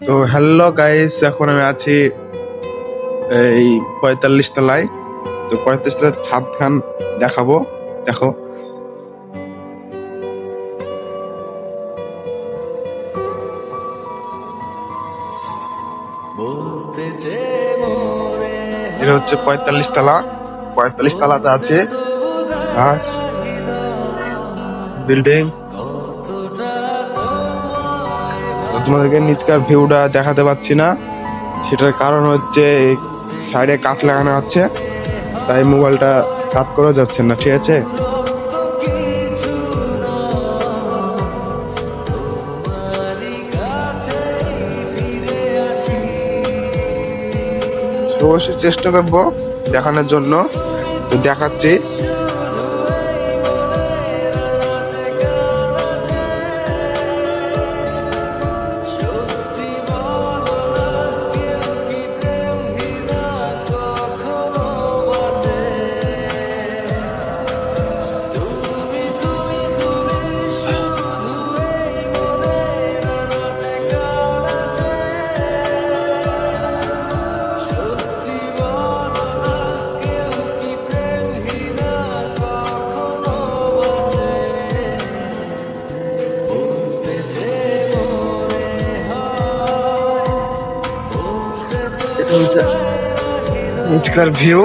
তো hello guys, এখন আমি আছি এই 45 তলায়। তো 45 তলায় ছাদ খান দেখাবো, দেখো। এটা হচ্ছে 45 তলা। 45 তলাতে আছে গাছ, বিল্ডিং। তো তোমাদেরকে নিচকার ভিউটা দেখাতে পাচ্ছি না, সেটার কারণ হচ্ছে সাইডে কাঁচ লাগানো আছে, তাই মোবাইলটা কাজ করা যাচ্ছে না, ঠিক আছে। অবশ্যই চেষ্টা করবো দেখানোর জন্য, তো দেখাচ্ছি। এটা হচ্ছে নিচকার ভিউ।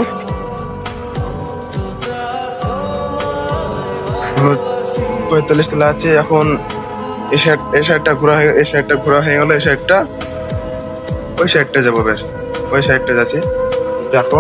45 তলা আছে। এখন এই সাইডটা ঘোরা হয়ে গেল, এই সাইডটা ওই সাইডটা যাবো, বের ওই সাইডটা যাচ্ছে, দেখো।